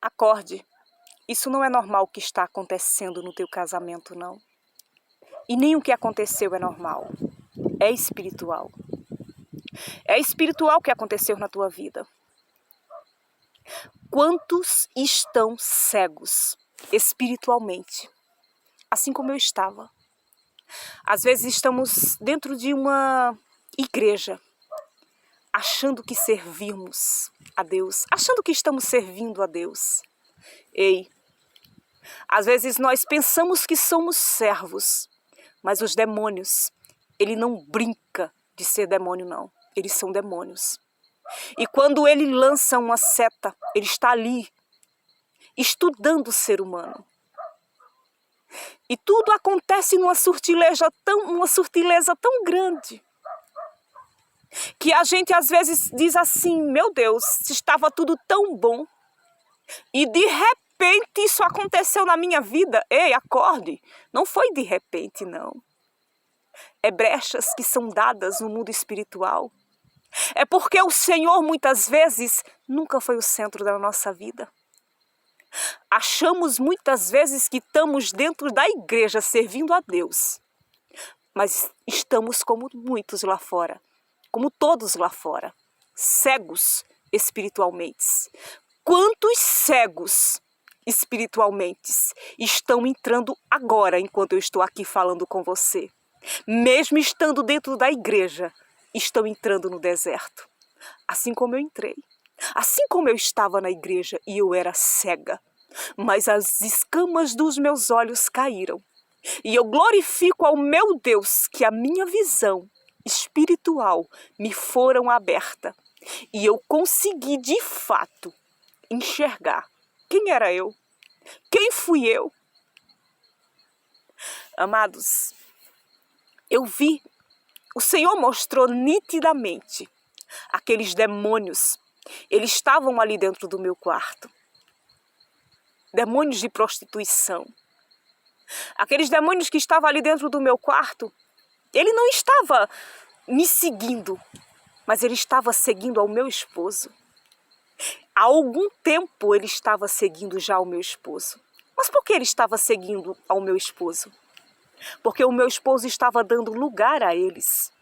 Acorde. Isso não é normal o que está acontecendo no teu casamento, não. E nem o que aconteceu é normal. É espiritual. É espiritual o que aconteceu na tua vida. Quantos estão cegos espiritualmente? Assim como eu estava. Às vezes estamos dentro de uma igreja, achando que servimos a Deus, achando que estamos servindo a Deus. Ei, às vezes nós pensamos que somos servos, mas os demônios, ele não brinca de ser demônio, não. Eles são demônios. E quando ele lança uma seta, ele está ali, estudando o ser humano. E tudo acontece numa sortileza tão grande, que a gente às vezes diz assim, meu Deus, estava tudo tão bom, e de repente isso aconteceu na minha vida. Ei, acorde, não foi de repente, não. É brechas que são dadas no mundo espiritual. É porque o Senhor muitas vezes nunca foi o centro da nossa vida. Achamos muitas vezes que estamos dentro da igreja servindo a Deus, mas estamos como muitos lá fora, como todos lá fora, cegos espiritualmente. Quantos cegos espiritualmente estão entrando agora, enquanto eu estou aqui falando com você? Mesmo estando dentro da igreja, estão entrando no deserto. Assim como eu entrei. Assim como eu estava na igreja e eu era cega. Mas as escamas dos meus olhos caíram. E eu glorifico ao meu Deus que a minha visão espiritual me foram aberta. E eu consegui de fato enxergar quem era eu. Quem fui eu? Amados, eu vi, o Senhor mostrou nitidamente aqueles demônios. Eles estavam ali dentro do meu quarto. Demônios de prostituição. Aqueles demônios que estavam ali dentro do meu quarto, ele não estava me seguindo, mas ele estava seguindo ao meu esposo. Há algum tempo ele estava seguindo já o meu esposo. Mas por que ele estava seguindo ao meu esposo? Porque o meu esposo estava dando lugar a eles.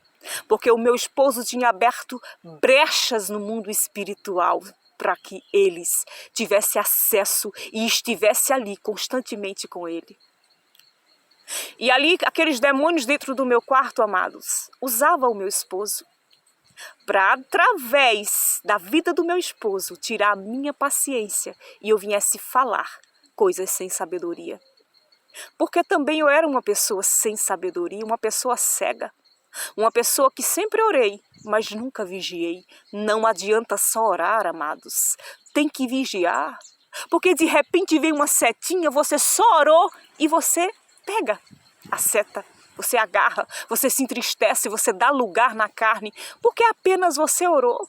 Porque o meu esposo tinha aberto brechas no mundo espiritual para que eles tivessem acesso e estivessem ali constantemente com ele. E ali, aqueles demônios dentro do meu quarto, amados, usavam o meu esposo para, através da vida do meu esposo, tirar a minha paciência e eu viesse falar coisas sem sabedoria. Porque também eu era uma pessoa sem sabedoria, uma pessoa cega. Uma pessoa que sempre orei, mas nunca vigiei. Não adianta só orar, amados. Tem que vigiar. Porque de repente vem uma setinha, você só orou e você pega a seta. Você agarra, você se entristece, você dá lugar na carne. Porque apenas você orou,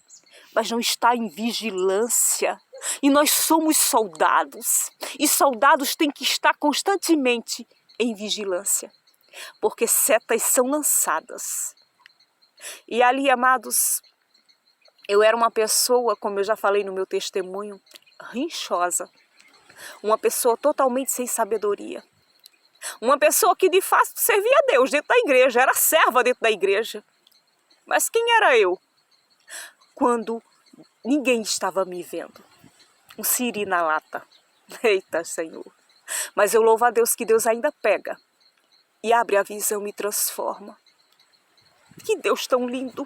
mas não está em vigilância. E nós somos soldados. E soldados têm que estar constantemente em vigilância. Porque setas são lançadas. E ali, amados, eu era uma pessoa, como eu já falei no meu testemunho, rinchosa. Uma pessoa totalmente sem sabedoria. Uma pessoa que de fato servia a Deus dentro da igreja, era serva dentro da igreja. Mas quem era eu? Quando ninguém estava me vendo. Um siri na lata. Eita, Senhor. Mas eu louvo a Deus que Deus ainda pega. E abre a visão e transforma. Que Deus tão lindo.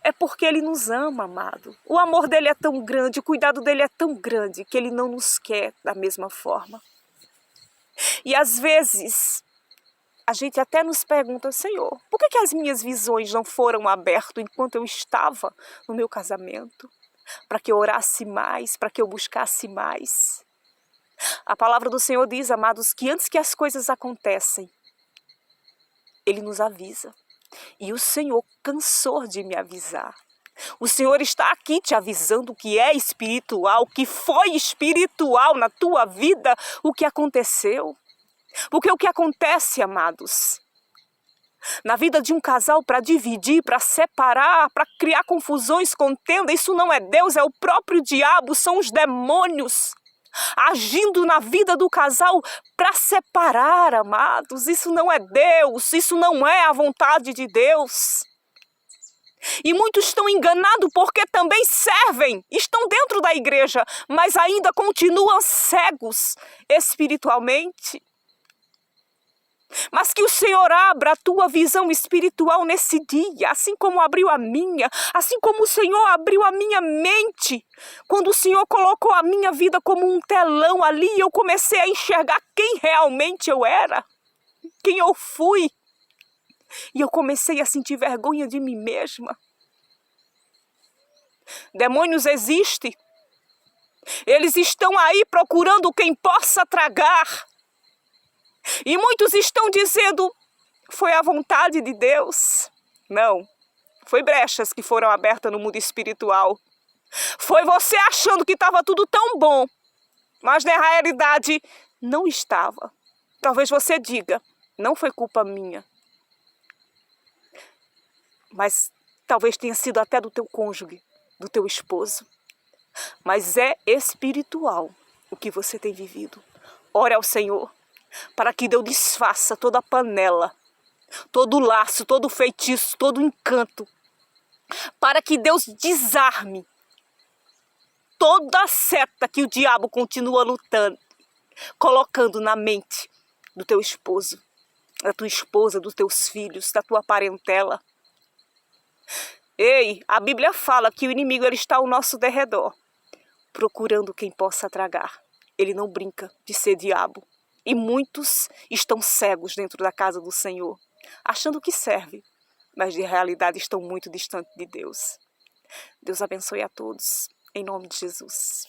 É porque Ele nos ama, amado. O amor dEle é tão grande, o cuidado dEle é tão grande, que Ele não nos quer da mesma forma. E às vezes, a gente até nos pergunta, Senhor, por que as minhas visões não foram abertas enquanto eu estava no meu casamento? Para que eu orasse mais, para que eu buscasse mais. A palavra do Senhor diz, amados, que antes que as coisas acontecem, Ele nos avisa. E o Senhor cansou de me avisar. O Senhor está aqui te avisando que é espiritual, que foi espiritual na tua vida o que aconteceu. Porque o que acontece, amados, na vida de um casal para dividir, para separar, para criar confusões, contenda, isso não é Deus, é o próprio diabo, são os demônios. agindo na vida do casal para separar, amados. Isso não é Deus, isso não é a vontade de Deus. E muitos estão enganados porque também servem, estão dentro da igreja, mas ainda continuam cegos espiritualmente. Mas que o Senhor abra a tua visão espiritual nesse dia, assim como abriu a minha, assim como o Senhor abriu a minha mente. Quando o Senhor colocou a minha vida como um telão ali, eu comecei a enxergar quem realmente eu era, quem eu fui. E eu comecei a sentir vergonha de mim mesma. Demônios existem. Eles estão aí procurando quem possa tragar. E muitos estão dizendo, foi a vontade de Deus. Não, foi brechas que foram abertas no mundo espiritual. Foi você achando que estava tudo tão bom, mas na realidade não estava. Talvez você diga, não foi culpa minha. Mas talvez tenha sido até do teu cônjuge, do teu esposo. Mas é espiritual o que você tem vivido. Ore ao Senhor, para que Deus desfaça toda a panela, todo o laço, todo o feitiço, todo o encanto. Para que Deus desarme toda a seta que o diabo continua lutando, colocando na mente do teu esposo, da tua esposa, dos teus filhos, da tua parentela. Ei, a Bíblia fala que o inimigo ele está ao nosso derredor, procurando quem possa tragar. Ele não brinca de ser diabo. E muitos estão cegos dentro da casa do Senhor, achando que serve, mas de realidade estão muito distantes de Deus. Deus abençoe a todos, em nome de Jesus.